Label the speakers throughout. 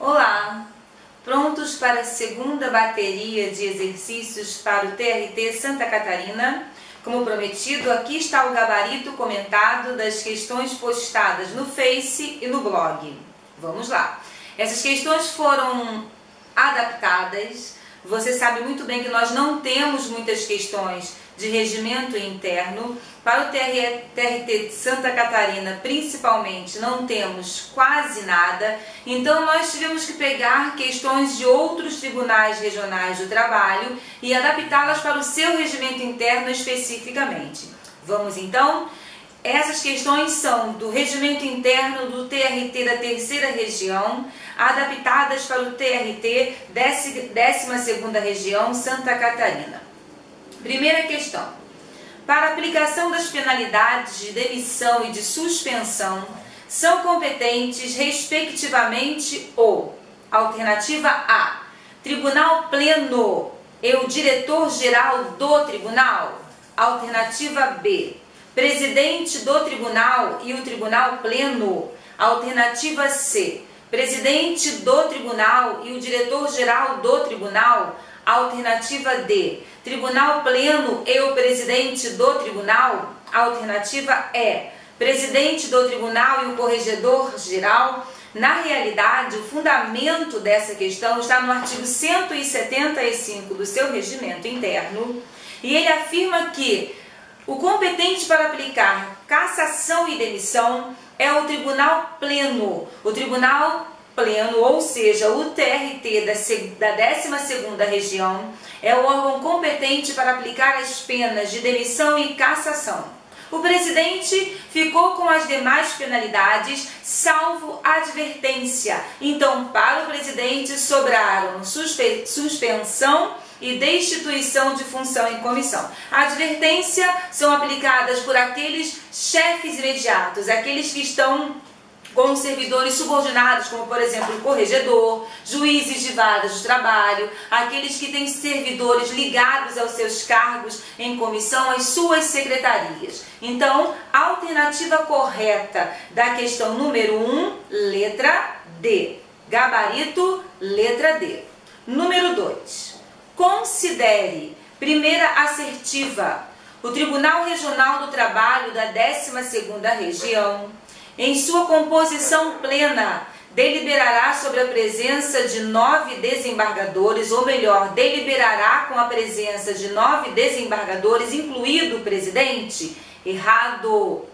Speaker 1: Olá! Prontos para a segunda bateria de exercícios para o TRT Santa Catarina? Como prometido, aqui está o gabarito comentado das questões postadas no Face e no blog. Vamos lá! Essas questões foram adaptadas. Você sabe muito bem que nós não temos muitas questões de regimento interno. Para o TRT de Santa Catarina, principalmente, não temos quase nada. Então, nós tivemos que pegar questões de outros tribunais regionais do trabalho e adaptá-las para o seu regimento interno especificamente. Vamos, então? Essas questões são do regimento interno do TRT da terceira região, adaptadas para o TRT 12ª região Santa Catarina. Primeira questão. Para a aplicação das penalidades de demissão e de suspensão, são competentes, respectivamente, o alternativa A, Tribunal Pleno e o Diretor-Geral do Tribunal. Alternativa B, Presidente do Tribunal e o Tribunal Pleno. Alternativa C, Presidente do Tribunal e o Diretor-Geral do Tribunal. Alternativa D, Tribunal Pleno e o Presidente do Tribunal. Alternativa E, Presidente do Tribunal e o Corregedor-Geral. Na realidade, o fundamento dessa questão está no artigo 175 do seu regimento interno, e ele afirma que o competente para aplicar cassação e demissão é o Tribunal Pleno. O Tribunal Pleno, ou seja, o TRT da 12ª região, é o órgão competente para aplicar as penas de demissão e cassação. O presidente ficou com as demais penalidades, salvo advertência. Então, para o presidente sobraram suspensão e destituição de função em comissão. A advertência são aplicadas por aqueles chefes imediatos, aqueles que estão com servidores subordinados, como por exemplo o corregedor, juízes de varas de trabalho, aqueles que têm servidores ligados aos seus cargos em comissão, às suas secretarias. Então, a alternativa correta da questão número 1, letra D. Gabarito, letra D. Número 2. Considere, primeira assertiva, o Tribunal Regional do Trabalho da 12ª região, em sua composição plena, deliberará sobre a presença de 9 desembargadores, ou melhor, deliberará com a presença de 9 desembargadores, incluído o presidente? Errado!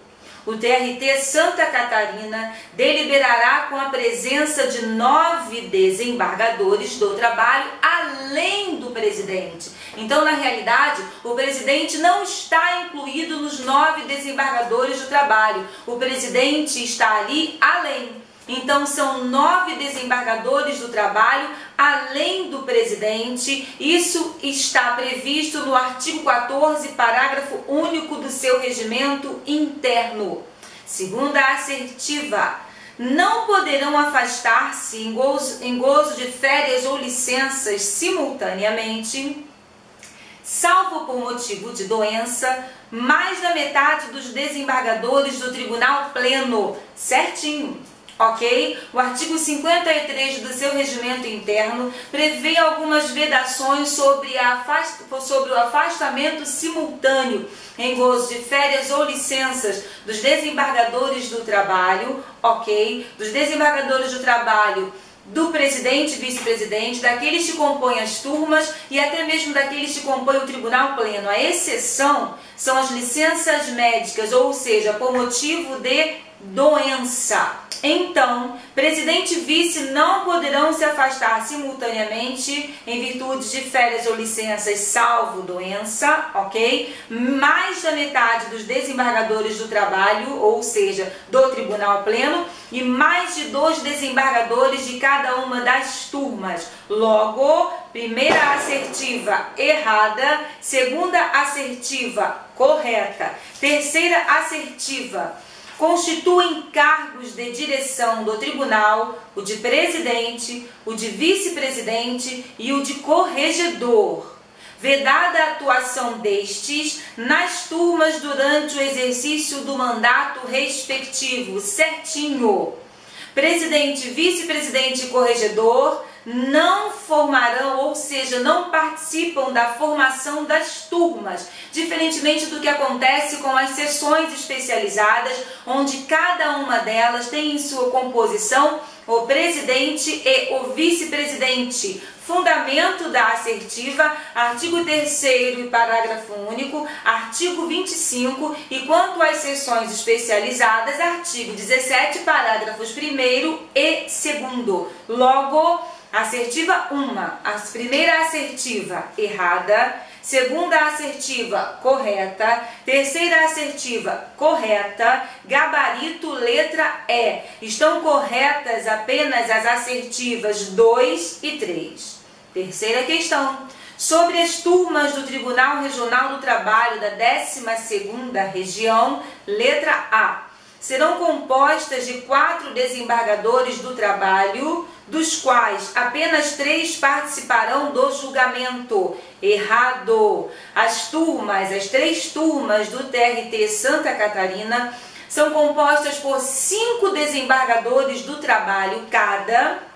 Speaker 1: O TRT Santa Catarina deliberará com a presença de 9 desembargadores do trabalho, além do presidente. Então, na realidade, o presidente não está incluído nos 9 desembargadores do trabalho. O presidente está ali além. Então, são 9 desembargadores do trabalho, além do presidente. Isso está previsto no artigo 14, parágrafo único do seu regimento interno. Segunda assertiva. Não poderão afastar-se em gozo de férias ou licenças simultaneamente, salvo por motivo de doença, mais da metade dos desembargadores do Tribunal Pleno. Certinho, ok? O artigo 53 do seu regimento interno prevê algumas vedações sobre o afastamento simultâneo em gozo de férias ou licenças dos desembargadores do trabalho, ok? Dos desembargadores do trabalho, do presidente e vice-presidente, daqueles que compõem as turmas e até mesmo daqueles que compõem o Tribunal Pleno. A exceção são as licenças médicas, ou seja, por motivo de doença. Então, presidente e vice não poderão se afastar simultaneamente em virtude de férias ou licenças, salvo doença, ok? Mais da metade dos desembargadores do trabalho, ou seja, do Tribunal Pleno, e mais de 2 desembargadores de cada uma das turmas. Logo, primeira assertiva errada, segunda assertiva correta, terceira assertiva. Constituem cargos de direção do tribunal o de presidente, o de vice-presidente e o de corregedor, vedada a atuação destes nas turmas durante o exercício do mandato respectivo. Certinho! presidente, vice-presidente e corregedor não formarão, ou seja, não participam da formação das turmas, diferentemente do que acontece com as sessões especializadas, onde cada uma delas tem em sua composição o presidente e o vice-presidente. Fundamento da assertiva, artigo 3º e parágrafo único, artigo 25, e quanto às sessões especializadas, artigo 17, parágrafos 1º e 2º. Logo, assertiva 1, a primeira assertiva errada, segunda assertiva correta, terceira assertiva correta, gabarito letra E. Estão corretas apenas as assertivas 2 e 3. Terceira questão. Sobre as turmas do Tribunal Regional do Trabalho da 12ª Região, letra A. Serão compostas de 4 desembargadores do trabalho, dos quais apenas 3 participarão do julgamento. Errado! As 3 turmas do TRT Santa Catarina são compostas por 5 desembargadores do trabalho cada,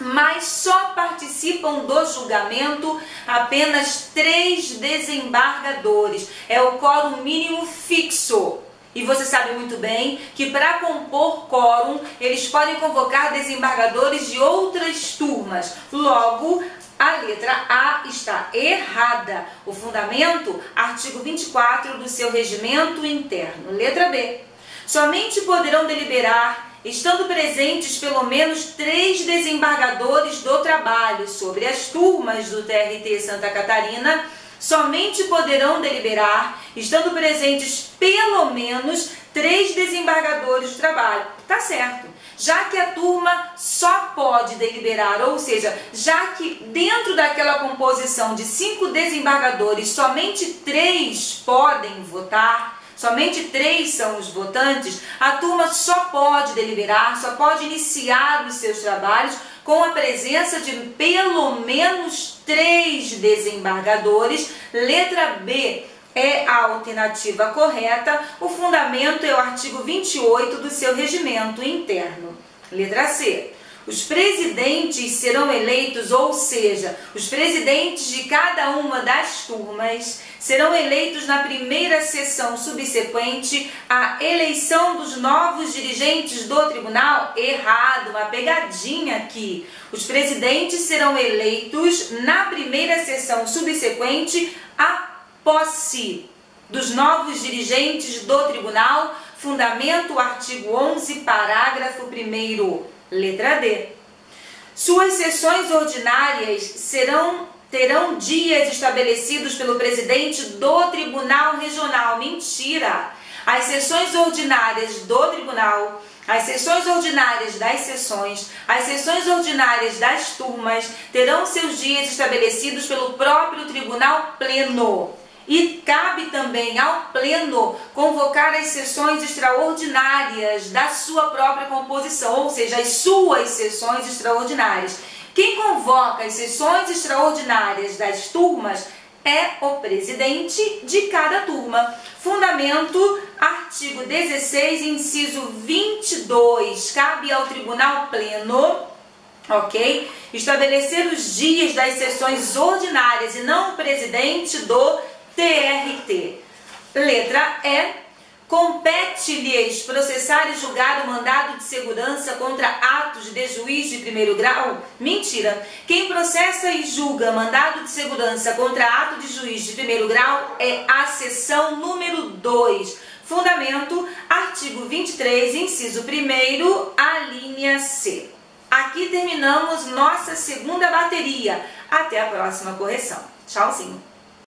Speaker 1: mas só participam do julgamento apenas 3 desembargadores. É o quórum mínimo fixo. E você sabe muito bem que para compor quórum, eles podem convocar desembargadores de outras turmas. Logo, a letra A está errada. O fundamento, artigo 24 do seu regimento interno. Letra B. Somente poderão deliberar, estando presentes pelo menos 3 desembargadores do trabalho sobre as turmas do TRT Santa Catarina. Somente poderão deliberar, estando presentes pelo menos 3 desembargadores do trabalho. Tá certo. Já que a turma só pode deliberar, ou seja, já que dentro daquela composição de 5 desembargadores, somente 3 podem votar, somente 3 são os votantes, a turma só pode deliberar, só pode iniciar os seus trabalhos com a presença de pelo menos 3 desembargadores. Letra B é a alternativa correta. O fundamento é o artigo 28 do seu regimento interno. Letra C. Os presidentes serão eleitos, ou seja, os presidentes de cada uma das turmas serão eleitos na primeira sessão subsequente à eleição dos novos dirigentes do tribunal. Errado, uma pegadinha aqui. Os presidentes serão eleitos na primeira sessão subsequente à posse dos novos dirigentes do tribunal. Fundamento, artigo 11, parágrafo 1º. Letra D. Suas sessões ordinárias terão dias estabelecidos pelo presidente do Tribunal Regional. Mentira! As sessões ordinárias do tribunal, as sessões ordinárias das sessões, as sessões ordinárias das turmas terão seus dias estabelecidos pelo próprio Tribunal Pleno. E cabe também ao Pleno convocar as sessões extraordinárias da sua própria composição, ou seja, as suas sessões extraordinárias. Quem convoca as sessões extraordinárias das turmas é o presidente de cada turma. Fundamento, artigo 16, inciso 22. Cabe ao Tribunal Pleno, ok, estabelecer os dias das sessões ordinárias e não o presidente do TRT. Letra E. Compete-lhes processar e julgar o mandado de segurança contra atos de juiz de primeiro grau? Mentira! Quem processa e julga mandado de segurança contra ato de juiz de primeiro grau é a seção número 2. Fundamento, artigo 23, inciso 1º, a linha C. Aqui terminamos nossa segunda bateria. Até a próxima correção. Tchauzinho!